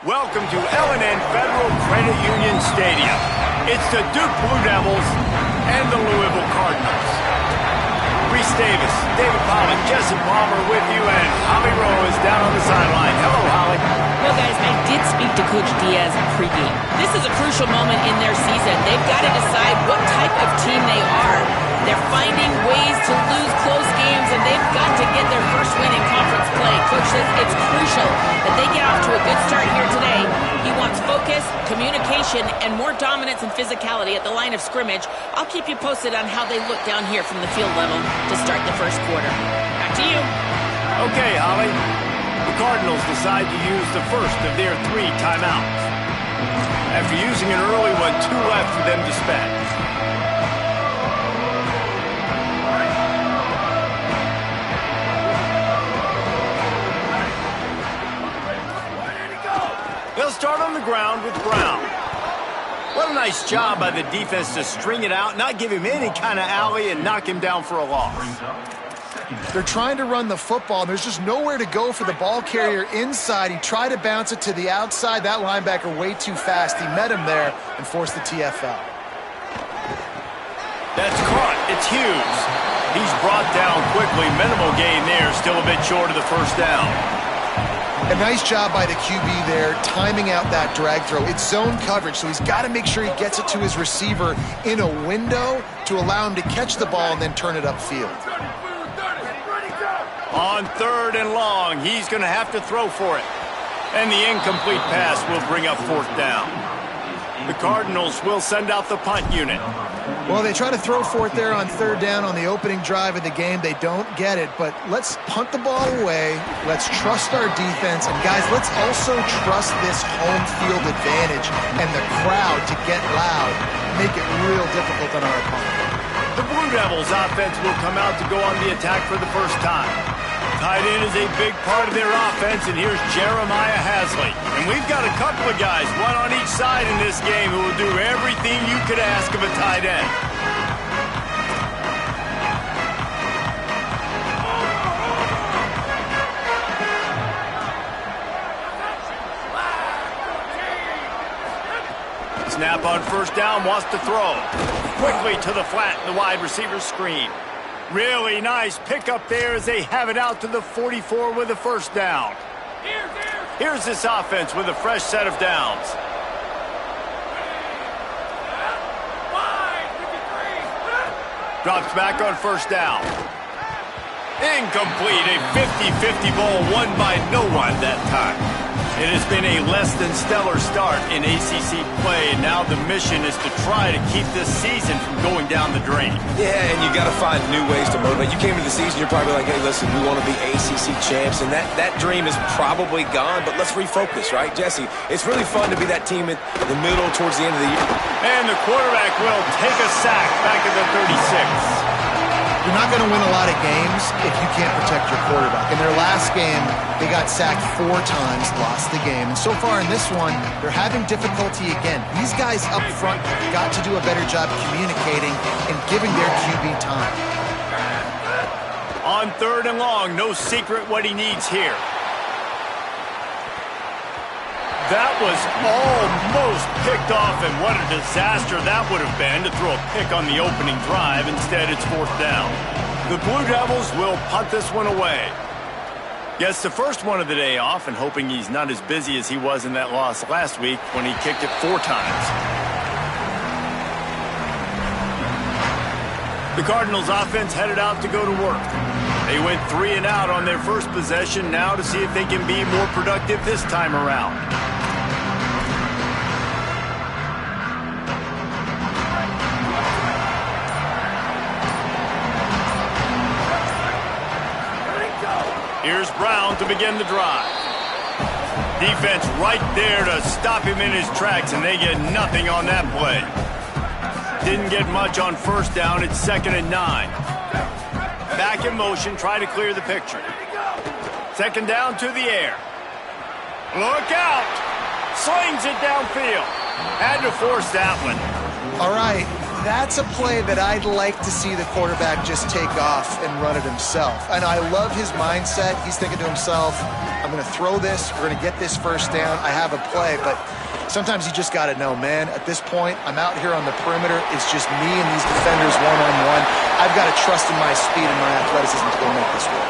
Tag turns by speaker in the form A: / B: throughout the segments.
A: Welcome to L&N Federal Credit Union Stadium. It's the Duke Blue Devils and the Louisville Cardinals. Reese Davis, David Pollock, Jesse Palmer with you, and Holly Rowe is down on the sideline. Hello, Holly.
B: Well, guys, I did speak to Coach Diaz pregame. This is a crucial moment in their season. They've got to decide what type of team they are. They're finding ways to lose close games, and they've got to get their first win in conference play. Coach says it's crucial that they get off to a good start here today. He wants focus, communication, and more dominance and physicality at the line of scrimmage. I'll keep you posted on how they look down here from the field level to start the first quarter. Back to you.
A: Okay, Holly. The Cardinals decide to use the first of their 3 timeouts. After using an early one, 2 left for them to spend. They'll start on the ground with Brown. What a nice job by the defense to string it out, not give him any kind of alley, and knock him down for a loss.
C: They're trying to run the football, and there's just nowhere to go for the ball carrier inside. He tried to bounce it to the outside. That linebacker way too fast. He met him there and forced the TFL.
A: That's caught. It's Hughes. He's brought down quickly. Minimal gain there. Still a bit short of the first down.
C: A nice job by the QB there, timing out that drag throw. It's zone coverage, so he's got to make sure he gets it to his receiver in a window to allow him to catch the ball and then turn it upfield.
A: On 3rd and long, he's going to have to throw for it. And the incomplete pass will bring up 4th down. The Cardinals will send out the punt unit.
C: Well, they try to throw for it there on 3rd down on the opening drive of the game. They don't get it, but let's punt the ball away. Let's trust our defense. And, guys, let's also trust this home field advantage and the crowd to get loud, make it real difficult on our opponent.
A: The Blue Devils offense will come out to go on the attack for the first time. Tight end is a big part of their offense, and here's Jeremiah Hasley. And we've got a couple of guys, one on each side in this game, who will do everything you could ask of a tight end. Snap on 1st down, wants to throw. Quickly to the flat, the wide receiver screen. Really nice pickup there as they have it out to the 44 with a 1st down. Here's this offense with a fresh set of downs. Drops back on 1st down. Incomplete, a 50-50 ball won by no one that time. It has been a less than stellar start in ACC play, and now the mission is to try to keep this season from going down the drain.
D: Yeah, and you got to find new ways to motivate. You came into the season, you're probably like, hey, listen, we want to be ACC champs, and that dream is probably gone, but let's refocus, right, Jesse? It's really fun to be that team in the middle towards the end of the year.
A: And the quarterback will take a sack back at the 36.
C: You're not going to win a lot of games if you can't protect your quarterback. In their last game, they got sacked 4 times, lost the game. And so far in this one, they're having difficulty again. These guys up front have got to do a better job communicating and giving their QB time.
A: On 3rd and long, no secret what he needs here. That was almost picked off, and what a disaster that would have been to throw a pick on the opening drive. Instead, it's 4th down. The Blue Devils will punt this one away. Gets the first one of the day off, and hoping he's not as busy as he was in that loss last week when he kicked it 4 times. The Cardinals offense headed out to go to work. They went 3 and out on their first possession, now to see if they can be more productive this time around. Here's Brown to begin the drive. Defense right there to stop him in his tracks, and they get nothing on that play. Didn't get much on 1st down. It's 2nd and 9. Back in motion, try to clear the picture. 2nd down to the air. Look out! Slings it downfield. Had to force that one.
C: All right. That's a play that I'd like to see the quarterback just take off and run it himself. And I love his mindset. He's thinking to himself, I'm going to throw this. We're going to get this first down. I have a play, but sometimes you just got to know, man, at this point, I'm out here on the perimeter. It's just me and these defenders one-on-one. I've got to trust in my speed and my athleticism to go make this work.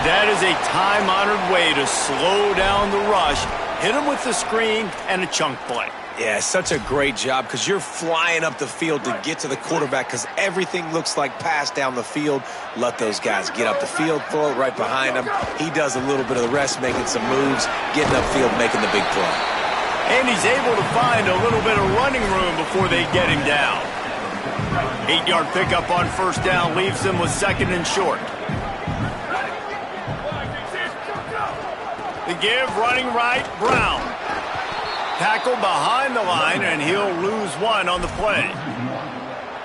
A: That is a time-honored way to slow down the rush, hit them with the screen, and a chunk play.
D: Yeah, such a great job because you're flying up the field to get to the quarterback because everything looks like pass down the field. Let those guys get up the field, throw it right behind him. He does a little bit of the rest, making some moves, getting upfield, making the big play.
A: And he's able to find a little bit of running room before they get him down. 8-yard pickup on first down leaves them with second and short. The give, running right, Brown. Tackle behind the line, and he'll lose one on the play.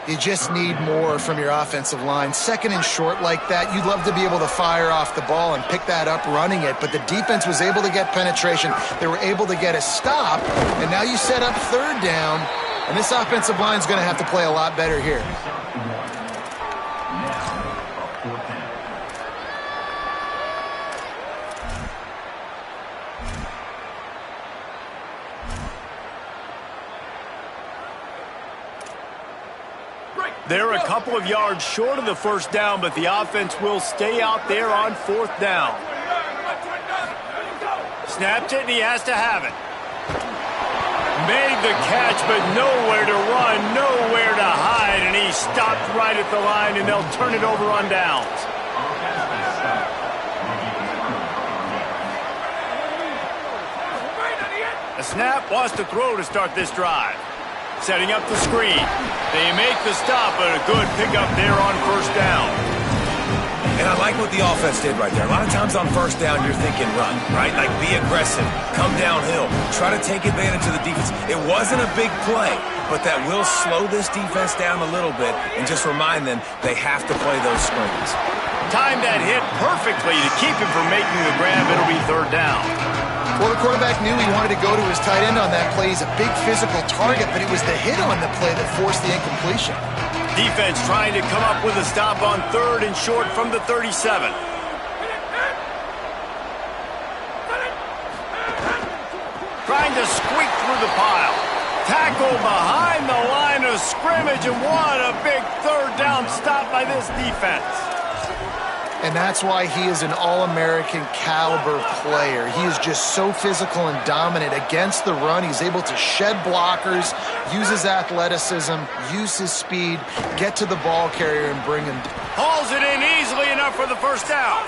C: You just need more from your offensive line. Second and short like that, you'd love to be able to fire off the ball and pick that up running it, but the defense was able to get penetration. They were able to get a stop, and now you set up third down, and this offensive line is going to have to play a lot better here.
A: They're a couple of yards short of the first down, but the offense will stay out there on fourth down. Snapped it, and he has to have it. Made the catch, but nowhere to run, nowhere to hide, and he stopped right at the line, and they'll turn it over on downs. A snap, wants to throw to start this drive. Setting up the screen. They make the stop, but a good pickup there on first down.
D: And I like what the offense did right there. A lot of times on first down, you're thinking run, right? Like be aggressive, come downhill, try to take advantage of the defense. It wasn't a big play, but that will slow this defense down a little bit and just remind them they have to play those screens.
A: Timed that hit perfectly to keep him from making the grab. It'll be third down.
C: Well, the quarterback knew he wanted to go to his tight end on that play. He's a big physical target, but it was the hit on the play that forced the incompletion.
A: Defense trying to come up with a stop on third and short from the 37. Trying to squeak through the pile. Tackle behind the line of scrimmage, and what a big third down stop by this defense.
C: And that's why he is an all-American caliber player. He is just so physical and dominant against the run. He's able to shed blockers, use his athleticism, use his speed, get to the ball carrier and bring him.
A: Hauls it in easily enough for the first down.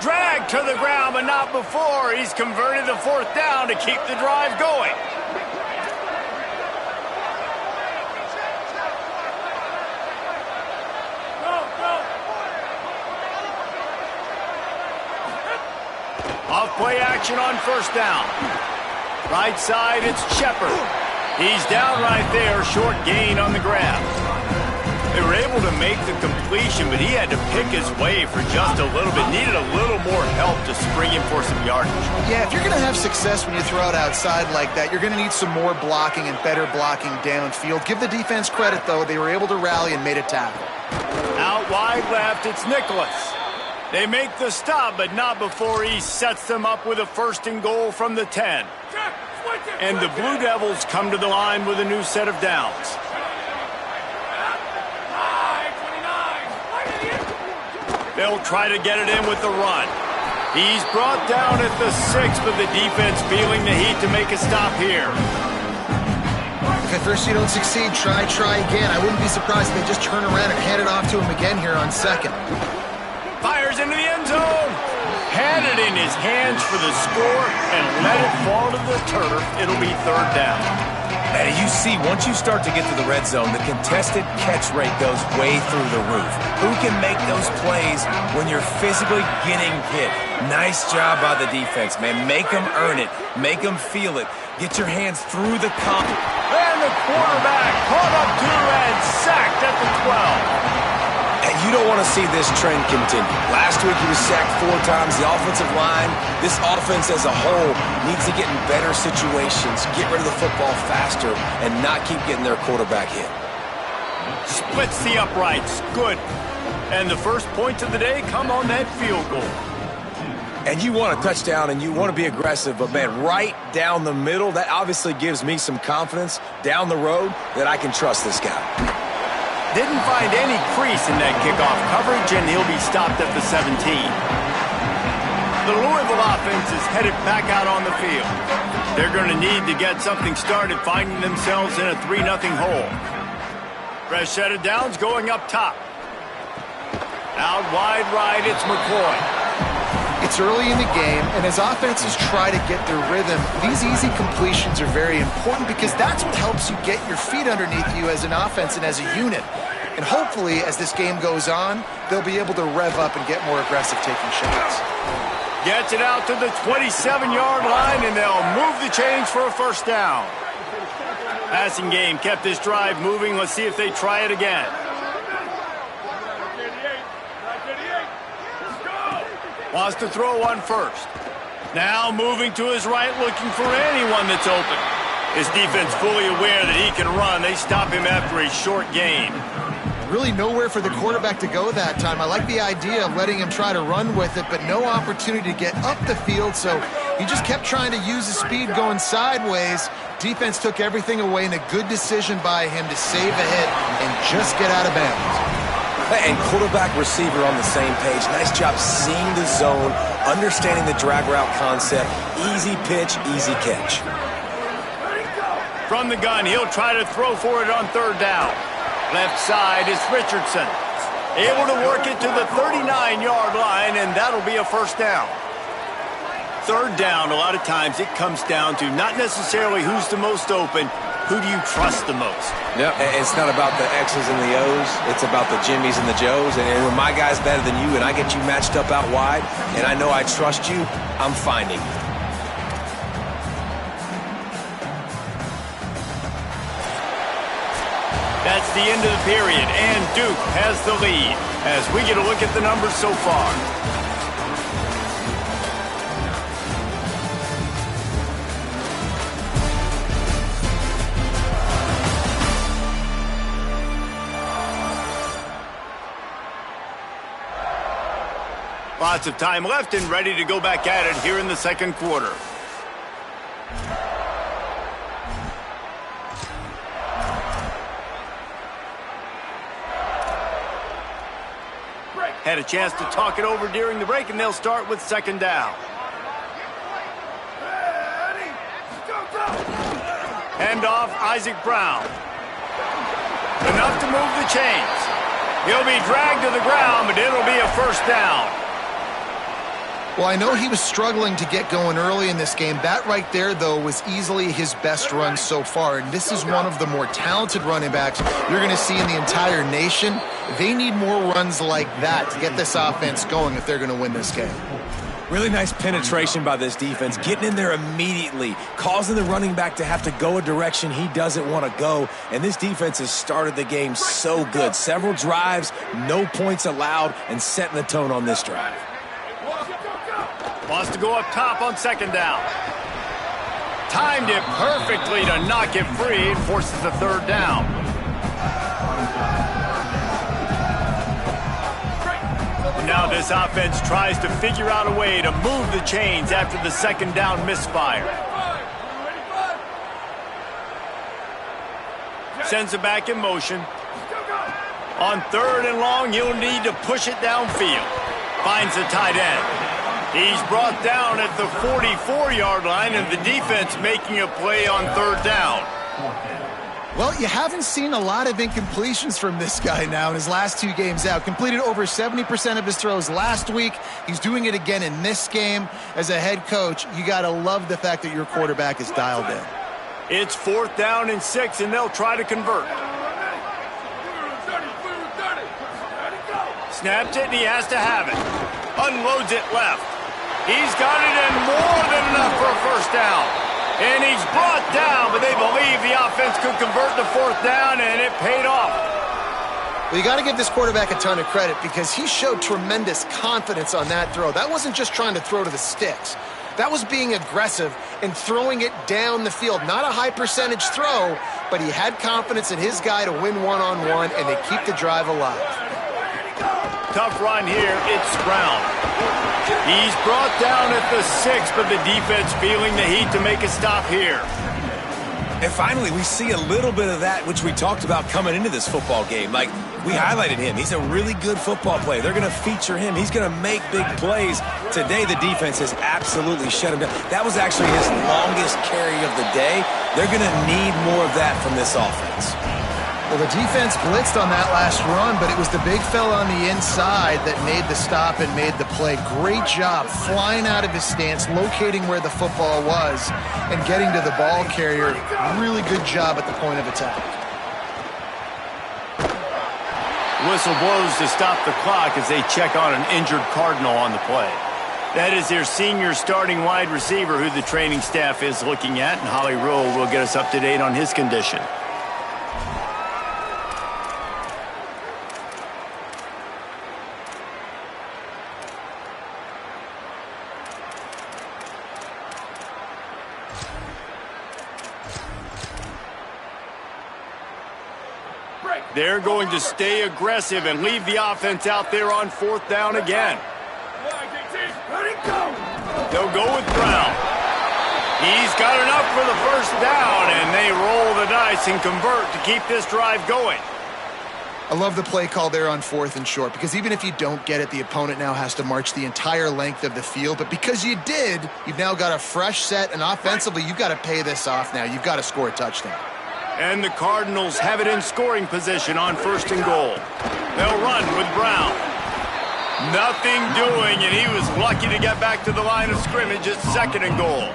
A: Dragged to the ground, but not before. He's converted the fourth down to keep the drive going. Off-play action on first down. Right side, it's Shepard. He's down right there, short gain on the grab. They were able to make the completion, but he had to pick his way for just a little bit. Needed a little more help to spring him for some yardage. Yeah,
C: if you're going to have success when you throw it outside like that, you're going to need some more blocking and better blocking downfield. Give the defense credit, though. They were able to rally and made a tackle.
A: Out wide left, it's Nicholas. They make the stop, but not before he sets them up with a first and goal from the 10. And the Blue Devils come to the line with a new set of downs. They'll try to get it in with the run. He's brought down at the 6, but the defense feeling the heat to make a stop here.
C: If at first you don't succeed, try again. I wouldn't be surprised if they just turn around and hand it off to him again here on second.
A: Fires into the end zone. Had it in his hands for the score and let it fall to the turf. It'll be third down.
D: And you see, once you start to get to the red zone, the contested catch rate goes way through the roof. Who can make those plays when you're physically getting hit? Nice job by the defense, man. Make them earn it. Make them feel it. Get your hands through the comp.
A: And the quarterback caught up to and sacked at the 12.
D: And you don't want to see this trend continue. Last week he was sacked 4 times. The offensive line, this offense as a whole, needs to get in better situations, get rid of the football faster, and not keep getting their quarterback hit.
A: Splits the uprights. Good. And the first points of the day come on that field goal.
D: And you want a touchdown and you want to be aggressive, but, man, right down the middle, that obviously gives me some confidence down the road that I can trust this guy.
A: Didn't find any crease in that kickoff coverage, and he'll be stopped at the 17. The Louisville offense is headed back out on the field. They're going to need to get something started, finding themselves in a 3-0 hole. Fresh set of downs going up top. Out wide right, it's McCoy.
C: It's early in the game, and as offenses try to get their rhythm, these easy completions are very important because that's what helps you get your feet underneath you as an offense and as a unit. And hopefully, as this game goes on, they'll be able to rev up and get more aggressive taking shots.
A: Gets it out to the 27-yard line, and they'll move the chains for a first down. Passing game kept this drive moving. Let's see if they try it again. Wants to throw one first. Now moving to his right, looking for anyone that's open. His defense fully aware that he can run. They stop him after a short gain.
C: Really nowhere for the quarterback to go that time. I like the idea of letting him try to run with it, but no opportunity to get up the field, so he just kept trying to use his speed going sideways. Defense took everything away, and a good decision by him to save a hit and just get out of bounds.
D: And quarterback receiver on the same page. Nice job seeing the zone, understanding the drag route concept. Easy pitch, easy catch.
A: From the gun, he'll try to throw for it on third down. Left side is Richardson. Able to work it to the 39-yard line, and that'll be a first down. Third down, a lot of times it comes down to not necessarily who's the most open, who do you trust the most?
D: Yeah, it's not about the X's and the O's. It's about the Jimmys and the Joes. And when my guy's better than you and I get you matched up out wide and I know I trust you, I'm finding you.
A: That's the end of the period, and Duke has the lead as we get a look at the numbers so far. Lots of time left and ready to go back at it here in the second quarter. Had a chance to talk it over during the break, and they'll start with second down. Hand off, Isaac Brown. Enough to move the chains. He'll be dragged to the ground, but it'll be a first down.
C: Well, I know he was struggling to get going early in this game. That right there, though, was easily his best run so far. And this is one of the more talented running backs you're going to see in the entire nation. They need more runs like that to get this offense going if they're going to win this game.
D: Really nice penetration by this defense, getting in there immediately, causing the running back to have to go a direction he doesn't want to go. And this defense has started the game so good. Several drives, no points allowed, and setting the tone on this drive.
A: Wants to go up top on second down. Timed it perfectly to knock it free and forces the third down. Now this offense tries to figure out a way to move the chains after the second down misfire. Sends it back in motion. On third and long, he'll need to push it downfield. Finds the tight end. He's brought down at the 44-yard line, and the defense making a play on third down.
C: Well, you haven't seen a lot of incompletions from this guy now in his last two games out. Completed over 70% of his throws last week. He's doing it again in this game. As a head coach, you got to love the fact that your quarterback is dialed in.
A: It's fourth down and 6, and they'll try to convert. Snaps it, and he has to have it. Unloads it left. He's got it in more than enough for a first down. And he's brought down, but they believe the offense could convert the fourth down, and it paid off.
C: Well, you got to give this quarterback a ton of credit because he showed tremendous confidence on that throw. That wasn't just trying to throw to the sticks. That was being aggressive and throwing it down the field. Not a high percentage throw, but he had confidence in his guy to win one-on-one, and they keep the drive alive.
A: tough run here. It's Brown. He's brought down at the 6, but the defense feeling the heat to make a stop here.
D: And finally, we see a little bit of that which we talked about coming into this football game. Like, we highlighted him. He's a really good football player. They're going to feature him. He's going to make big plays. Today, the defense has absolutely shut him down. That was actually his longest carry of the day. They're going to need more of that from this offense.
C: Well, the defense blitzed on that last run, but it was the big fella on the inside that made the stop and made the play. Great job flying out of his stance, locating where the football was, and getting to the ball carrier. Really good job at the point of attack.
A: Whistle blows to stop the clock as they check on an injured Cardinal on the play. That is their senior starting wide receiver who the training staff is looking at, and Holly Rule will get us up to date on his condition. They're going to stay aggressive and leave the offense out there on 4th down again. They'll go with Brown. He's got enough for the 1st down, and they roll the dice and convert to keep this drive going.
C: I love the play call there on 4th and short, because even if you don't get it, the opponent now has to march the entire length of the field. But because you did, you've now got a fresh set, and offensively, you've got to pay this off now. You've got to score a touchdown.
A: And the Cardinals have it in scoring position on 1st and goal. They'll run with Brown. Nothing doing, and he was lucky to get back to the line of scrimmage at 2nd and goal.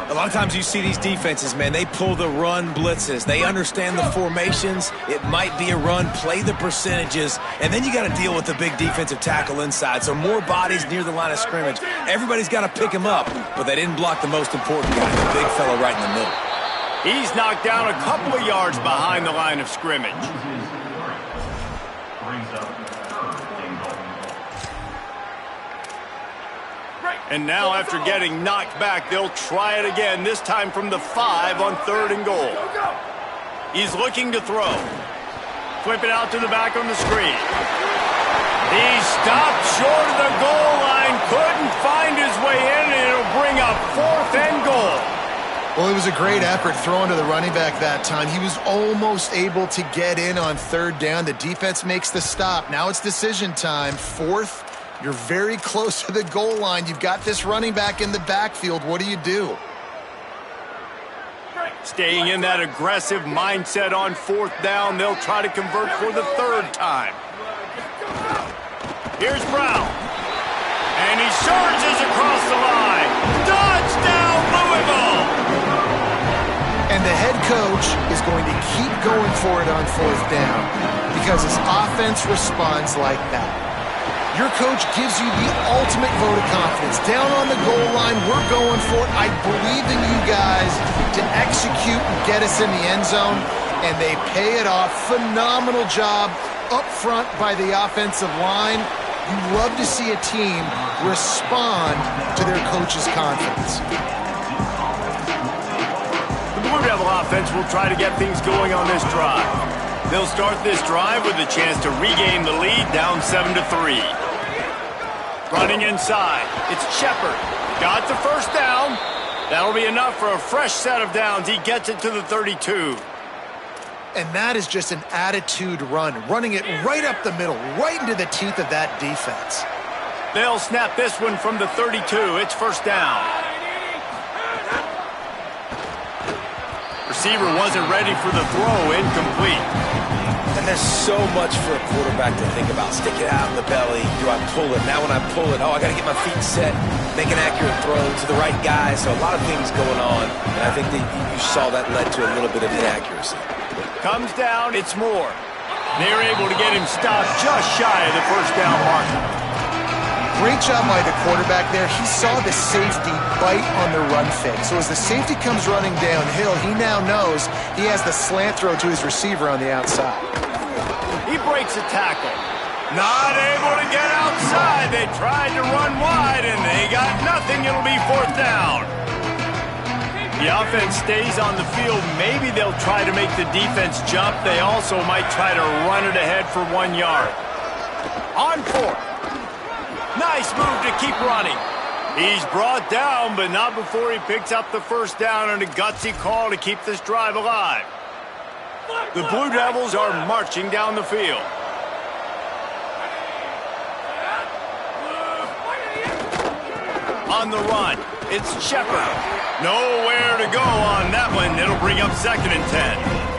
D: A lot of times you see these defenses, man, they pull the run blitzes. They understand the formations. It might be a run, play the percentages, and then you got to deal with the big defensive tackle inside. So more bodies near the line of scrimmage. Everybody's got to pick him up, but they didn't block the most important guy, the big fella right in the middle.
A: He's knocked down a couple of yards behind the line of scrimmage. And now after getting knocked back, they'll try it again, this time from the 5 on 3rd and goal. He's looking to throw. Flip it out to the back on the screen. He stopped short of the goal line, couldn't find his way in, and it'll bring up 4th and goal.
C: Well, it was a great effort throwing to the running back that time. He was almost able to get in on 3rd down. The defense makes the stop. Now it's decision time. 4th, you're very close to the goal line. You've got this running back in the backfield. What do?
A: Staying in that aggressive mindset on 4th down. They'll try to convert for the 3rd time. Here's Brown. And he surges across the line. Touchdown, Louisville!
C: And the head coach is going to keep going for it on 4th down because his offense responds like that. Your coach gives you the ultimate vote of confidence. Down on the goal line, we're going for it. I believe in you guys to execute and get us in the end zone, and they pay it off. Phenomenal job up front by the offensive line. You love to see a team respond to their coach's confidence.
A: The Blue Devil offense will try to get things going on this drive. They'll start this drive with a chance to regain the lead, down 7-3. Running inside, it's Shepard. Got the 1st down. That'll be enough for a fresh set of downs. He gets it to the 32.
C: And that is just an attitude run, running it right up the middle, right into the teeth of that defense.
A: They'll snap this one from the 32. It's 1st down. Receiver wasn't ready for the throw, incomplete.
D: And there's so much for a quarterback to think about. Stick it out in the belly. Do I pull it? Now when I pull it, I got to get my feet set, make an accurate throw to the right guy. So a lot of things going on. And I think that you saw that led to a little bit of inaccuracy.
A: Comes down, it's Moore. They're able to get him stopped just shy of the 1st down marker.
C: Great job by the quarterback there. He saw the safety bite on the run fake. So as the safety comes running downhill, he now knows he has the slant throw to his receiver on the outside.
A: He breaks a tackle. Not able to get outside. They tried to run wide, and they got nothing. It'll be 4th down. The offense stays on the field. Maybe they'll try to make the defense jump. They also might try to run it ahead for 1 yard. On 4th. Nice move to keep running. He's brought down, but not before he picks up the first down on a gutsy call to keep this drive alive. The Blue Devils are marching down the field. On the run, it's Shepard. Nowhere to go on that one. It'll bring up 2nd and 10.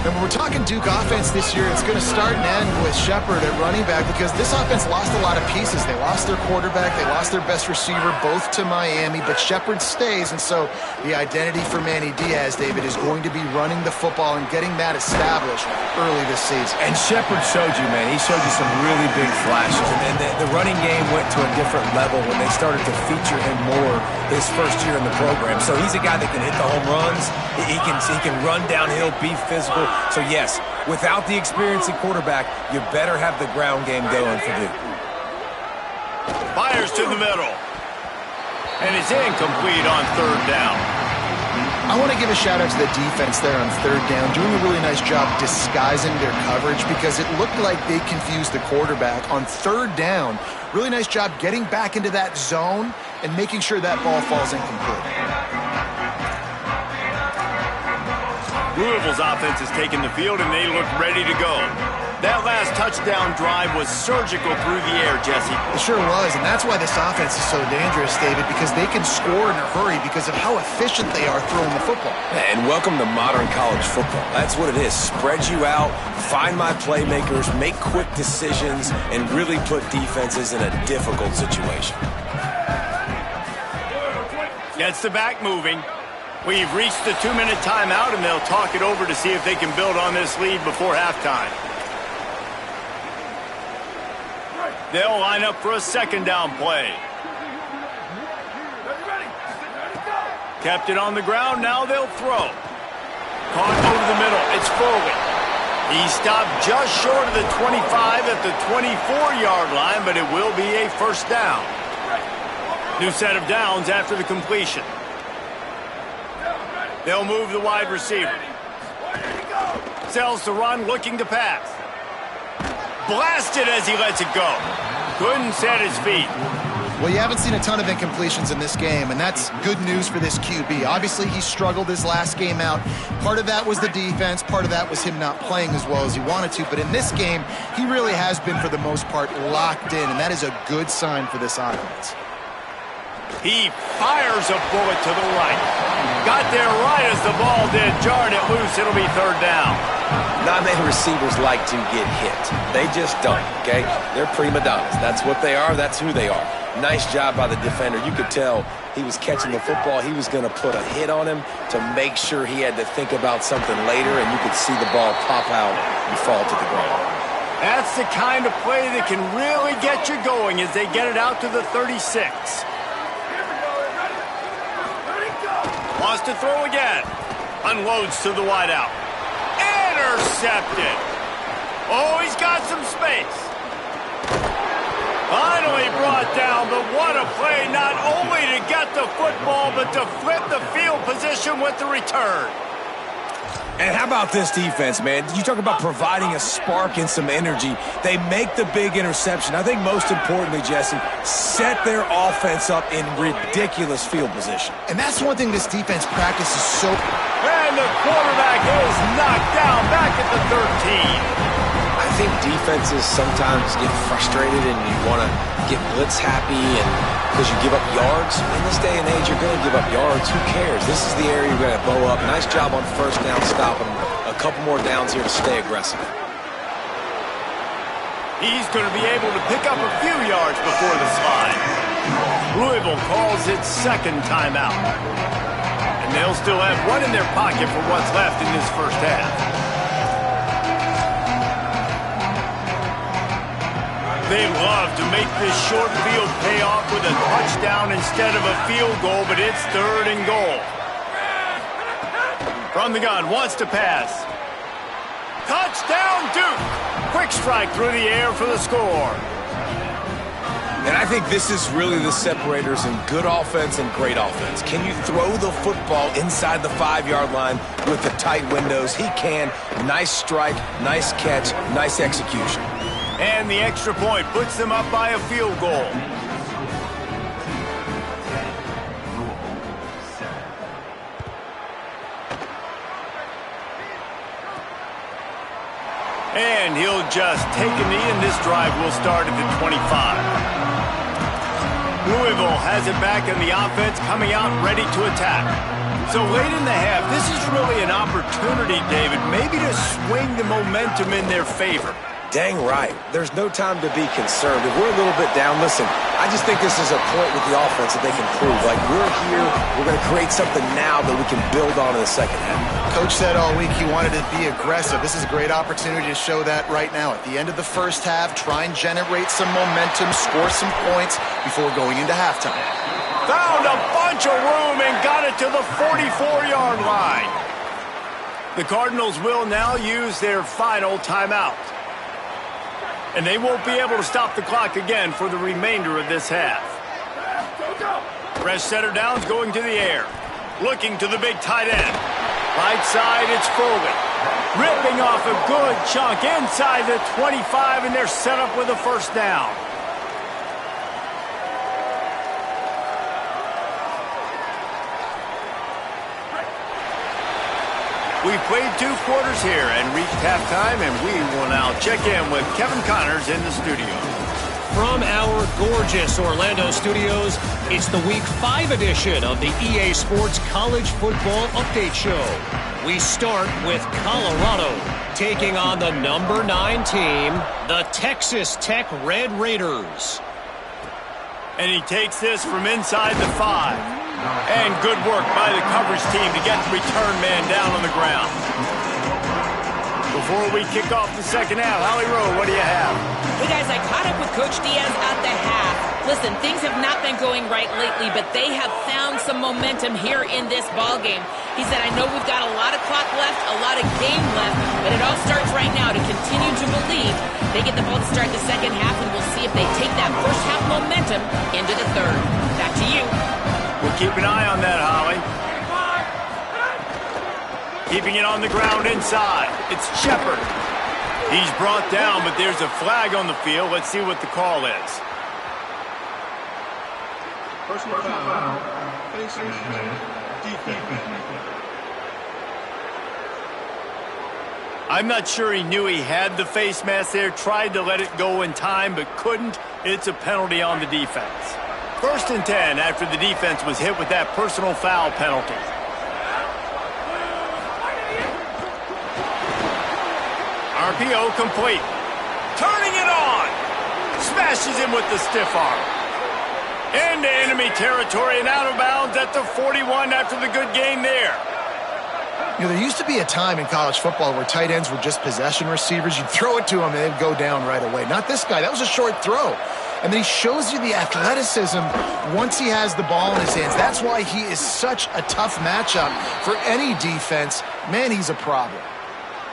C: And when we're talking Duke offense this year, it's going to start and end with Shepard at running back because this offense lost a lot of pieces. They lost their quarterback. They lost their best receiver, both to Miami. But Shepard stays, and so the identity for Manny Diaz, David, is going to be running the football and getting that established early this season.
D: And Shepard showed you, man. He showed you some really big flashes. And the running game went to a different level when they started to feature him more his first year in the program. So he's a guy that can hit the home runs. He can run downhill, be physical. So, yes, without the experience at quarterback, you better have the ground game going for Duke.
A: Fires to the middle. And it's incomplete on 3rd down.
C: I want to give a shout-out to the defense there on 3rd down, doing a really nice job disguising their coverage because it looked like they confused the quarterback. On 3rd down, really nice job getting back into that zone and making sure that ball falls incomplete.
A: Louisville's offense has taken the field, and they look ready to go. That last touchdown drive was surgical through the air, Jesse.
C: It sure was, and that's why this offense is so dangerous, David, because they can score in a hurry because of how efficient they are throwing the football.
D: And welcome to modern college football. That's what it is. Spread you out, find my playmakers, make quick decisions, and really put defenses in a difficult situation.
A: Gets the back moving. We've reached the 2-minute timeout, and they'll talk it over to see if they can build on this lead before halftime. They'll line up for a 2nd down play. Kept it on the ground, now they'll throw. Caught over the middle, it's Foley. He stopped just short of the 25 at the 24-yard line, but it will be a 1st down. New set of downs after the completion. They'll move the wide receiver. Sells to run, looking to pass. Blasted as he lets it go. Couldn't set his feet.
C: Well, you haven't seen a ton of incompletions in this game, and that's good news for this QB. Obviously, he struggled his last game out. Part of that was the defense. Part of that was him not playing as well as he wanted to. But in this game, he really has been, for the most part, locked in, and that is a good sign for this offense.
A: He fires a bullet to the right. Got there right as the ball did. Jarred it loose. It'll be 3rd down.
D: Not many receivers like to get hit. They just don't, okay? They're prima donnas. That's what they are. That's who they are. Nice job by the defender. You could tell he was catching the football. He was going to put a hit on him to make sure he had to think about something later, and you could see the ball pop out and fall to the ground.
A: That's the kind of play that can really get you going as they get it out to the 36. Wants to throw again. Unloads to the wideout. Intercepted. Oh, he's got some space. Finally brought down, but what a play, not only to get the football, but to flip the field position with the return.
D: And how about this defense, man? You talk about providing a spark and some energy. They make the big interception. I think most importantly, Jesse, set their offense up in ridiculous field position.
C: And that's one thing this defense practices so...
A: And the quarterback is knocked down back at the 13.
D: I think defenses sometimes get frustrated and you want to get blitz happy and because you give up yards. In this day and age, you're going to give up yards. Who cares? This is the area you're going to bow up. Nice job on 1st down, stopping them. A couple more downs here to stay aggressive.
A: He's going to be able to pick up a few yards before the slide. Louisville calls its 2nd timeout. And they'll still have one in their pocket for what's left in this 1st half. They love to make this short field pay off with a touchdown instead of a field goal, but it's 3rd and goal. From the gun, wants to pass. Touchdown, Duke! Quick strike through the air for the score.
D: And I think this is really the separators in good offense and great offense. Can you throw the football inside the 5-yard line with the tight windows? He can. Nice strike, nice catch, nice execution.
A: And the extra point puts them up by a field goal. And he'll just take a knee, and this drive will start at the 25. Louisville has it back in the offense, coming out ready to attack. So late in the half, this is really an opportunity, David, maybe to swing the momentum in their favor.
D: Dang right. There's no time to be concerned. If we're a little bit down, listen, I just think this is a point with the offense that they can prove. Like, we're here, we're going to create something now that we can build on in the second half.
C: Coach said all week he wanted to be aggressive. This is a great opportunity to show that right now. At the end of the first half, try and generate some momentum, score some points before going into halftime.
A: Found a bunch of room and got it to the 44-yard line. The Cardinals will now use their final timeout. And they won't be able to stop the clock again for the remainder of this half. Fresh setter downs going to the air. Looking to the big tight end. Right side, it's Foley. Ripping off a good chunk inside the 25, and they're set up with a first down. We've played 2 quarters here and reached halftime, and we will now check in with Kevin Connors in the studio.
E: From our gorgeous Orlando studios, it's the Week 5 edition of the EA Sports College Football Update Show. We start with Colorado, taking on the number 9 team, the Texas Tech Red Raiders.
A: And he takes this from inside the 5. And good work by the coverage team to get the return man down on the ground. Before we kick off the second half, Holly Rowe, what do you have?
B: Hey, guys, I caught up with Coach Diaz at the half. Listen, things have not been going right lately, but they have found some momentum here in this ballgame. He said, I know we've got a lot of clock left, a lot of game left, but it all starts right now to continue to believe. They get the ball to start the second half, and we'll see if they take that first half momentum into the third. Back to you.
A: We'll keep an eye on that, Holly. Keeping it on the ground inside. It's Shepard. He's brought down, but there's a flag on the field. Let's see what the call is.
F: Personal foul. Defense.
A: I'm not sure he knew he had the face mask there. Tried to let it go in time, but couldn't. It's a penalty on the defense. 1st and 10 after the defense was hit with that personal foul penalty. RPO complete. Turning it on. Smashes him with the stiff arm. Into enemy territory and out of bounds at the 41 after the good gain there.
C: You know, there used to be a time in college football where tight ends were just possession receivers. You'd throw it to them and they'd go down right away. Not this guy. That was a short throw. And then he shows you the athleticism once he has the ball in his hands. That's why he is such a tough matchup for any defense. Man, he's a problem.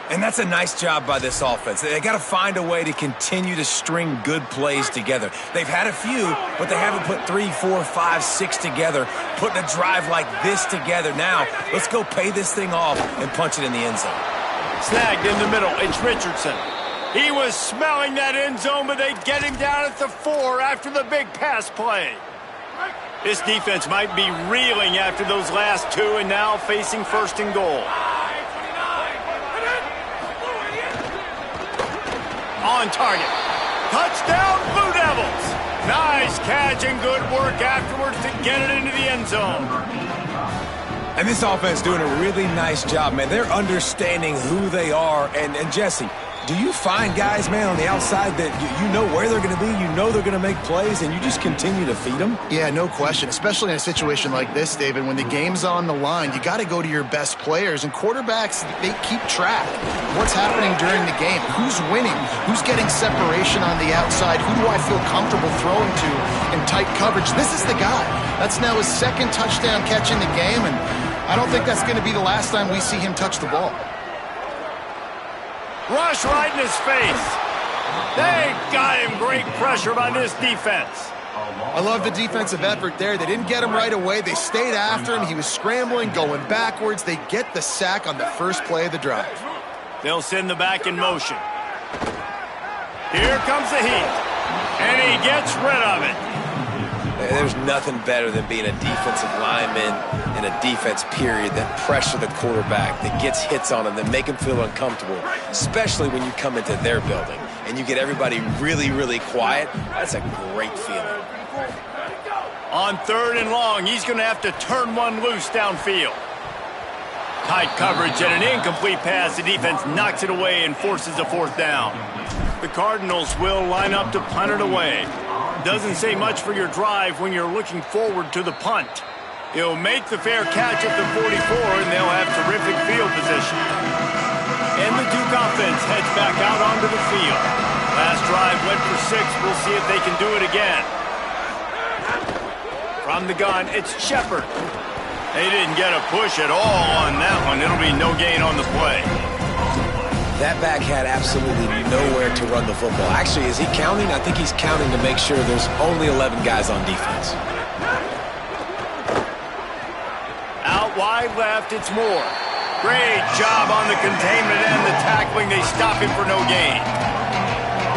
D: And that's a nice job by this offense. They got to find a way to continue to string good plays together. They've had a few, but they haven't put 3, 4, 5, 6 together, putting a drive like this together. Now, let's go pay this thing off and punch it in the end zone.
A: Snagged in the middle. It's Richardson. He was smelling that end zone, but they get him down at the 4 after the big pass play. This defense might be reeling after those last 2 and now facing 1st and goal. On target. Touchdown, Blue Devils. Nice catch and good work afterwards to get it into the end zone.
D: And this offense doing a really nice job, man. They're understanding who they are. And Jesse, do you find guys, man, on the outside that you know where they're going to be, you know they're going to make plays, and you just continue to feed them?
C: Yeah, no question, especially in a situation like this, David. When the game's on the line, you got to go to your best players, and quarterbacks, they keep track of what's happening during the game. Who's winning? Who's getting separation on the outside? Who do I feel comfortable throwing to in tight coverage? This is the guy. That's now his 2nd touchdown catch in the game, and I don't think that's going to be the last time we see him touch the ball.
A: Rush right in his face. They got him. Great pressure by this defense.
C: I love the defensive effort there. They didn't get him right away. They stayed after him. He was scrambling, going backwards. They get the sack on the first play of the drive.
A: They'll send the back in motion. Here comes the heat. And he gets rid of it.
D: There's nothing better than being a defensive lineman in a defense period that pressure the quarterback, that gets hits on him, that make him feel uncomfortable, especially when you come into their building and you get everybody really, really quiet. That's a great feeling.
A: On 3rd and long, he's going to have to turn one loose downfield. Tight coverage and an incomplete pass. The defense knocks it away and forces a 4th down. The Cardinals will line up to punt it away. Doesn't say much for your drive when you're looking forward to the punt. He'll make the fair catch at the 44, and they'll have terrific field position. And the Duke offense heads back out onto the field. Last drive went for 6. We'll see if they can do it again. From the gun, it's Shepard. They didn't get a push at all on that one. It'll be no gain on the play.
D: That back had absolutely nowhere to run the football. Actually, is he counting? I think he's counting to make sure there's only 11 guys on defense.
A: Out wide left, it's Moore. Great job on the containment and the tackling. They stop him for no gain.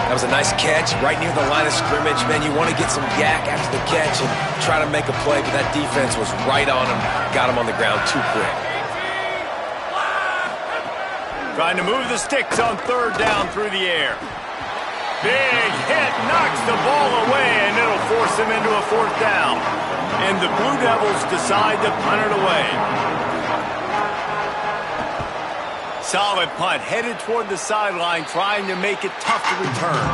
D: That was a nice catch right near the line of scrimmage. Man, you want to get some yak after the catch and try to make a play, but that defense was right on him, got him on the ground too quick.
A: Trying to move the sticks on 3rd down through the air. Big hit, knocks the ball away, and it'll force him into a 4th down. And the Blue Devils decide to punt it away. Solid punt, headed toward the sideline, trying to make it tough to return.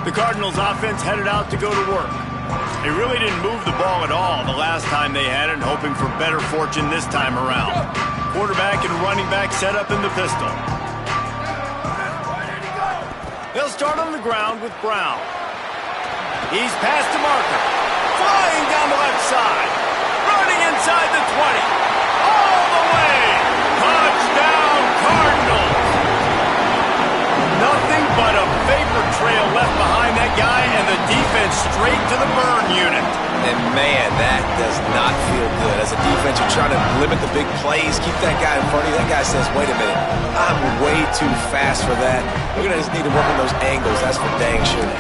A: The Cardinals offense headed out to go to work. They really didn't move the ball at all the last time they had it, hoping for better fortune this time around. Quarterback and running back set up in the pistol. They'll start on the ground with Brown. He's past the marker. Flying down the left side. Running inside the 20. All the way. Touchdown, Cardinals. Nothing but a vapor trail left behind that guy, and the defense straight to the burn unit.
D: And man, that does not feel good. As a defense, you're trying to limit the big plays, keep that guy in front of you. That guy says, wait a minute, I'm way too fast for that. We're going to just need to work on those angles. That's for dang sure.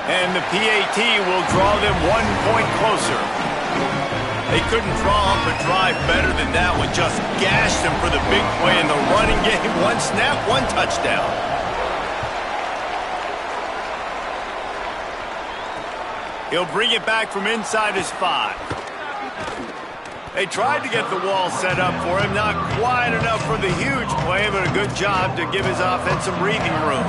A: And the PAT will draw them 1 point closer. They couldn't draw up a drive better than that one. Just gashed them for the big play in the running game. 1 snap, 1 touchdown. He'll bring it back from inside his 5. They tried to get the wall set up for him. Not quite enough for the huge play, but a good job to give his offense some breathing room.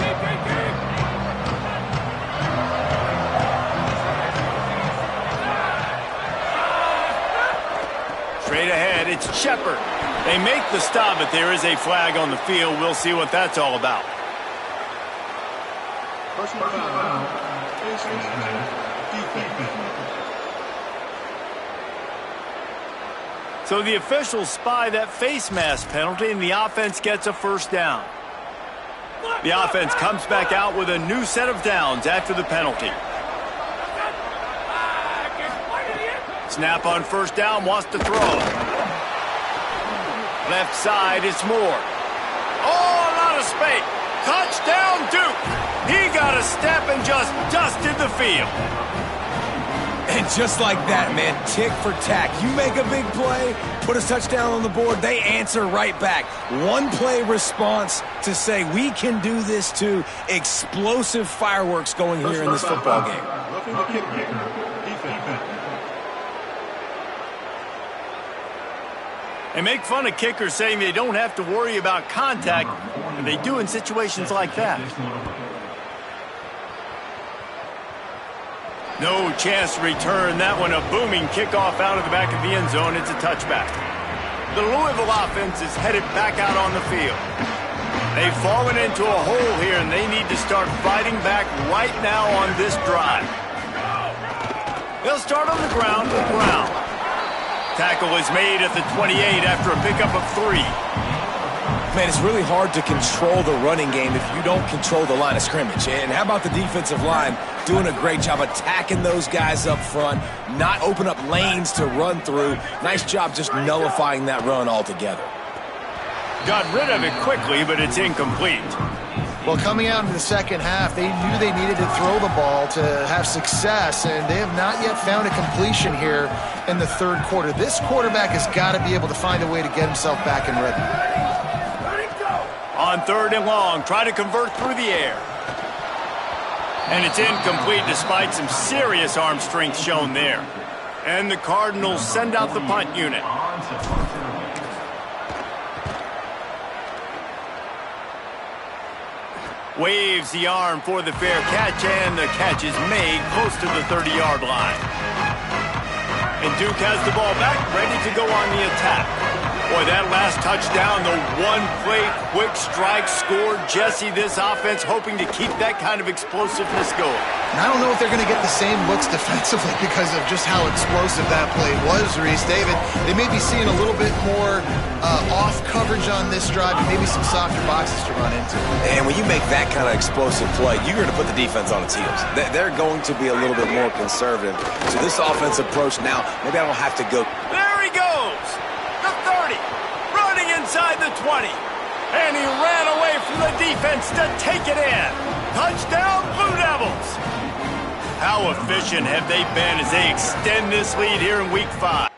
A: Straight ahead, it's Shepard. They make the stop, but there is a flag on the field. We'll see what that's all about.
F: Personal foul.
A: So the officials spy that face mask penalty, and the offense gets a 1st down. The offense comes back out with a new set of downs after the penalty. Snap on 1st down, wants to throw. Left side, it's Moore. Oh, a lot of space. Touchdown, Duke. He got a step and just dusted the field.
D: And just like that, man, tick for tack. You make a big play, put a touchdown on the board, they answer right back. 1 play response to say, we can do this too. Explosive fireworks going here in this football game.
A: They make fun of kickers saying they don't have to worry about contact, and they do in situations like that. No chance to return that one. A booming kickoff out of the back of the end zone. It's a touchback. The Louisville offense is headed back out on the field. They've fallen into a hole here, and they need to start fighting back right now on this drive. They'll start on the ground with Brown. Tackle is made at the 28 after a pickup of 3.
D: Man, it's really hard to control the running game if you don't control the line of scrimmage. And how about the defensive line doing a great job attacking those guys up front, not open up lanes to run through. Nice job just nullifying that run altogether.
A: Got rid of it quickly, but it's incomplete.
C: Well, coming out into the second half, they knew they needed to throw the ball to have success, and they have not yet found a completion here in the third quarter. This quarterback has got to be able to find a way to get himself back in rhythm.
A: On 3rd and long, try to convert through the air. And it's incomplete despite some serious arm strength shown there. And the Cardinals send out the punt unit. Waves the arm for the fair catch, and the catch is made close to the 30-yard line. And Duke has the ball back, ready to go on the attack. Boy, that last touchdown, the one-play quick strike score. Jesse, this offense hoping to keep that kind of explosiveness going.
C: And I don't know if they're going to get the same looks defensively because of just how explosive that play was, Reese. David, they may be seeing a little bit more off coverage on this drive and maybe some softer boxes to run into.
D: And when you make that kind of explosive play, you're going to put the defense on its heels. They're going to be a little bit more conservative. So this offensive approach now, maybe I don't have to go.
A: There he goes! The 30, running inside the 20. And he ran away from the defense to take it in. Touchdown, Blue Devils! How efficient have they been as they extend this lead here in Week 5?